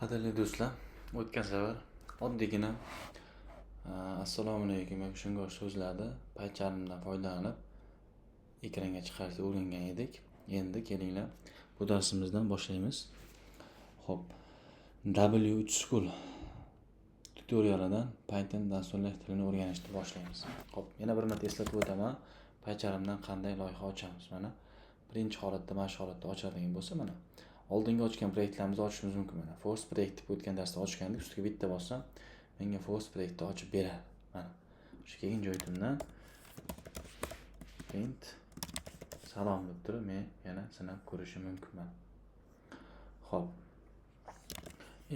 Qadrli do'stlar, o'tgan safar oddiygina assalomu alaykum yoki shunga o'xshash so'zlarni paychalimdan foydalanib ekranga chiqarishga o'rgangan edik. Endi kelinglar bu darsimizdan boshlaymiz. Xo'p, W3 School tutorialidan Python dasturlash tilini o'rganishni boshlaymiz. Xo'p, yana bir marta eslatib o'taman, paychalimdan qanday loyiha ochamiz. Mana birinchi holatda mana shu holatda ochadigan bo'lsa, mana oldingi ochgan proyektlarimizni ochishimiz mumkin. Mana Force proyekt deb o'tgan darsda ochgandik, ustiga bitta bossam menga Force proyektni ochib beradi. Mana shu kelgan joyimdan print salom deb turib men yana sinab ko'rishim mumkin. Mana xo'p,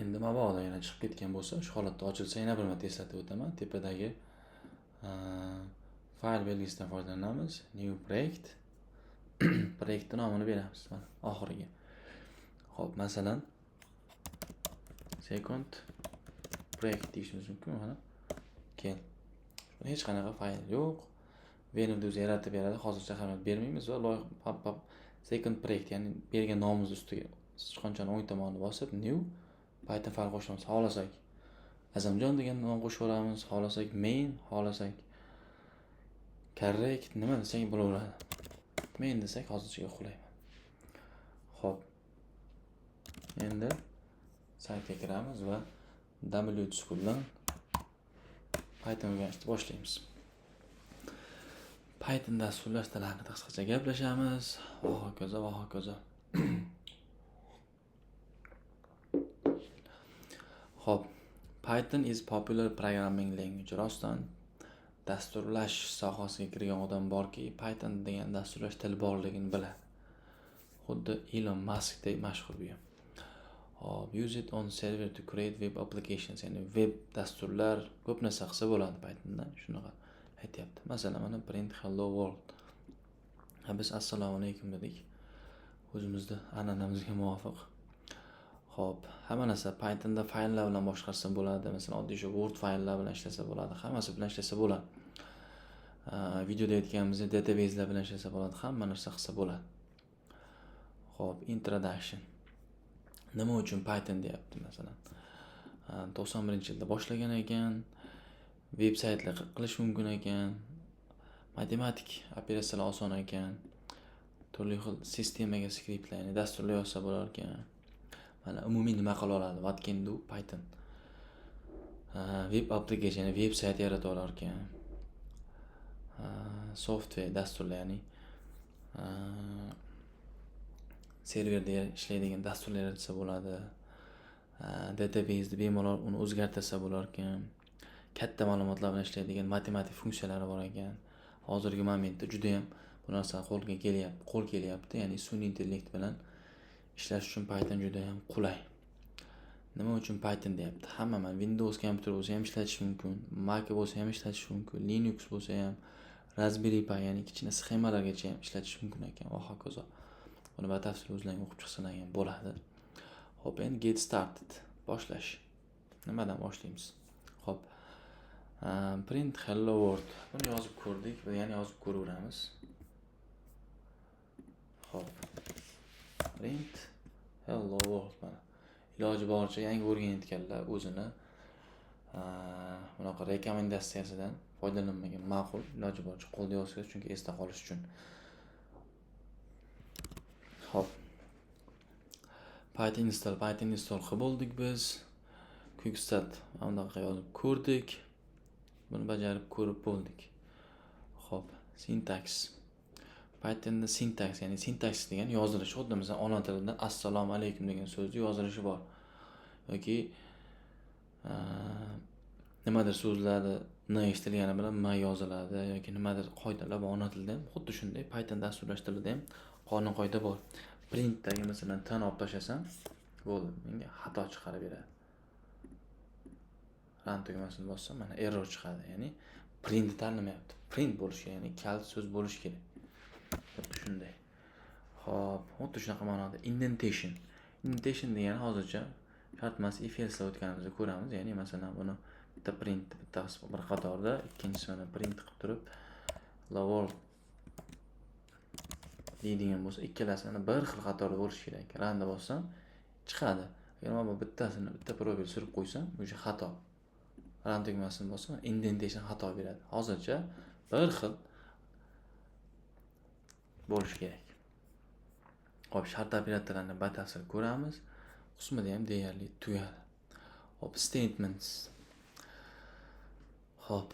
endi mabodo yana chiqib ketgan bo'lsa, shu holatda ochilsa yana bir marta eslatib o'taman. Tepadagi fayl belgisidan foydalanamiz. New project proyektning nomini beramiz mana oxiriga. Xo'p, masalan second project deyishimiz mumkin. Mana kel. Hech qanaqa fayl yo'q. Variable o'zi yaratib beradi. Hozircha ahamiyat bermaymiz va loyiha second project, ya'ni bergan nomimiz ustiga sichqonchani o'ng tomonini bosib new Python fayl qo'shamiz. Xohlasak Azamjon degan nom qo'shib olamiz, xohlasak main, xohlasak correct nima desak bo'laveradi. Main desak hozircha qo'ymayman. Xo'p. Endi saytga kiramiz va W3 School'dan Python o'rganishni boshlaymiz. Python dasturlash tili haqida qisqacha gaplashamiz. Va hokazo. Xo'p, Python is popular programming language. Rostdan dasturlash sohasiga kirgan odam borki, Python degan dasturlash tili borligini biladi. Xuddi Elon Muskdek mashhur bu ham. Use it on server to create web applications, ya'ni web dasturlar ko'p narsa qilsa bo'ladi Pythonda. Shunaqa aytyapti. Masalan, mana print hello world. Biz assalomu alaykum dedik. O'zimizda an'anamizga muvofiq. Xo'p, hamma narsa Pythonda fayllar bilan boshqarsa bo'ladi. Masalan, oddiy shu Word fayllar bilan ishlasa bo'ladi. Hammasi bilan ishlasa bo'ladi. Videoda aytganimizdek databaselar bilan ishlasa bo'ladi. Hamma narsa qilsa bo'ladi. Xo'p, introduction. Nima uchun Python deyapti masalan? 91-yilda boshlagan ekan, veb saytlar qilish mumkin ekan, matematik operatsiyalar oson ekan, turli xil sistemaga skriptlar, ya'ni dasturlar yozsa bo'lar ekan. Mana umumiy nima qila oladi? What can do Python? Web application, ya'ni veb sayt yarata olar ekan. Software dasturlar, ya'ni serverda ishlaydigan dasturlar yaratsa bo'ladi. Database bemalol uni o'zgartirsa bo'lar ekan. Katta ma'lumotlar bilan ishlaydigan matematik funksiyalari bor ekan. Hozirgi momentda juda ham bu narsa qo'l kelyapti. Ya'ni sun'iy intellekt bilan ishlash uchun Python juda ham qulay. Nima uchun Python deyapti? Hamma Windows kompyuter bo'lsa ham ishlatish mumkin, Mac bo'lsa ham ishlatish mumkin, Linux bo'lsa ham, Raspberry Pi, ya'ni kichkina sxemalargacha ham ishlatish mumkin ekan va hokazo. Buni batafsil o'zlaring o'qib chiqsalar ham bo'ladi. Xo'p, endi get started. Boshlash. Nimadan boshlaymiz? Xo'p. Print hello world. Buni yozib ko'rdik va yana yozib ko'raveramiz. Xo'p. Print hello world. Mana iloji boricha yangi o'rganayotganlar o'zini bunaqa rekomendatsiyasidan foydalanmagan ma'qul. Iloji boricha qo'lda yozsangiz, chunki esda qolish uchun. Xo'p. Python install qilib oldik biz. Quick start bunaqa yozib ko'rdik. Buni bajarib ko'rib bo'ldik. Xo'p, syntax. Pythonda syntax, ya'ni syntax degan yozilish. Xuddi masalan ona tilida assalomu alaykum degan so'zni yozilishi bor. Yoki nimadir so'zlarni n eshitilgani bilan m yoziladi yoki nimadir qoidalar bor ona tilida ham. Xuddi shunday Python dasturlash tilida ham qonun qoida bor. Printdagi masalan t ni olib tashlasam, bo'ldi. Menga xato chiqarib beradi. Run tugmasini bossam, mana error chiqadi. Ya'ni print tanlamayapti. Print bo'lishi kerak, ya'ni kalt so'z bo'lishi kerak. Xuddi shunday. Xo'p, xuddi shunaqa ma'noda indentation. Indentation degani hozircha shart emas, if else o'tganimizda ko'ramiz. Ya'ni masalan buni bitta print, bittasi bir qatorda, ikkinchisini print qilib turib world deydigan bo'lsa, ikkalasini bir xil qatorda bo'lishi kerak. Run da bossam chiqadi. Agar men bu bittasini bitta probel surib qo'ysam, o'sha xato. Run tugmasini bossam, indentation xato beradi. Hozircha bir xil bo'lishi kerak. Hop, shart operatorlarini batafsil ko'ramiz. Qismida ham deyarli tugadi. Hop, statements. Hop.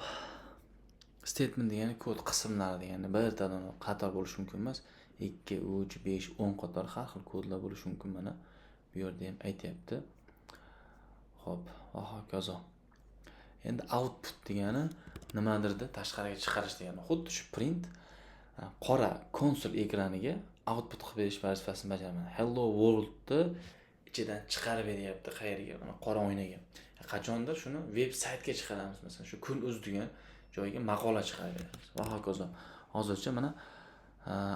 Statement degani kod qismlari degani. Birtadan qator bo'lishi mumkin emas. 2, 3, 5, 10 qator har xil kodlar bo'lishi mumkin. Mana bu yerda ham aytayapti. Hop, va hokazo. Endi output degani nimadirda tashqariga chiqarish degani. Xuddi shu print qora konsol ekraniga output qilib berish vazifasini bajaradi. Hello worldni ichidan chiqarib beryapti qayerga? Mana qora oynaga. Qachondir shuni veb-saytga chiqaramiz. Masalan, shu kun.uz degan joyga maqola chiqarib beramiz. Va hokazo. Hozircha mana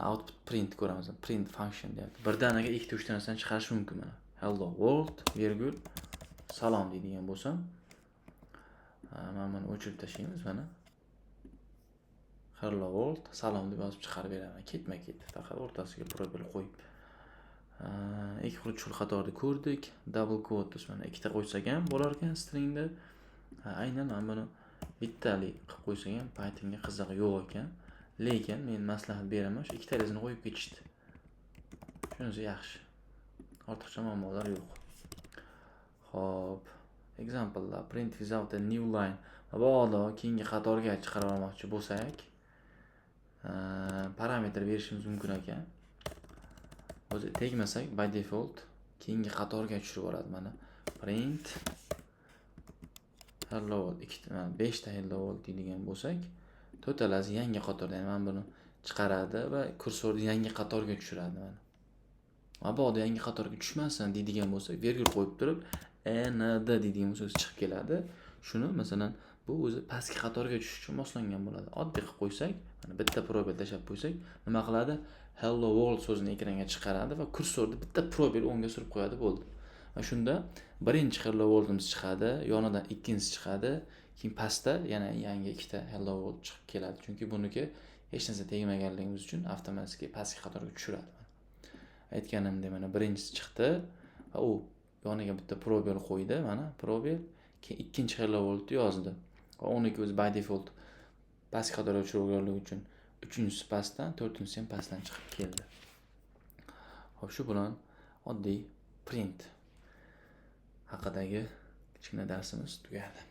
output print ko'ramiz. Print function deyapti. Birdaniga 2-3 ta narsani chiqarish mumkin mana. Hello world virgul salom deydigan bo'lsam, mana buni o'chirib tashlaymiz mana. Hello world salom deb yozib chiqarib beraman. Ketma-ket. Faqat o'rtasiga probel qo'yib. Ikki xil chul qatorda ko'rdik. Double quote mana ikkita qo'ysak ham bo'lar ekan stringda. Aynan mana buni bittalik qilib qo'ysak ham Pythonga qizig'i yo'q ekan. Lekin men maslahat beraman, shu ikkitalisini qo'yib ketishdi. Shunisi yaxshi. Ortiqcha muammolar yo'q. Hop, example'lar print without a new line. Mabodo keyingi qatorga chiqarib olmoqchi bo'lsak, parametr berishimiz mumkin ekan. O'zi tegmasak by default keyingi qatorga tushirib oladi mana. Print hello world 5 ta hello world deydigan bo'lsak, to'talasi yangi qatorda, ya'ni mana buni chiqaradi va kursorni yangi qatorga tushiradi mana. Mabodo yangi qatorga tushmasin deydigan bo'lsak, virgul qo'yib turib end deydigan so'z chiqib keladi. Shuni masalan bu o'zi pastki qatorga tushish uchun moslangan bo'ladi. Oddiy qilib qo'ysak, mana bitta probel tashab qo'ysak, nima qiladi? Hello world so'zini ekranga chiqaradi va kursorni bitta probel o'ngga surib qo'yadi, bo'ldi. Va shunda birinchi hello worldimiz chiqadi, yonidan ikkinchisi chiqadi, keyin pastda yana yangi ikkita hello world chiqib keladi. Chunki buniki hech narsa tegmaganligimiz uchun avtomatik pastki qatorga tushiradi. Aytganimdek mana birinchisi chiqdi va u yoniga bitta probel qo'ydi, mana probel, keyin ikkinchi hello world yozdi. Va uniki o'zi by default pastki qatorga tushirganligi uchun uchinchisi pastdan, to'rtinchisi ham pastdan chiqib keldi. Xo'p, shu bilan oddiy print haqidagi kichkina darsimiz tugadi.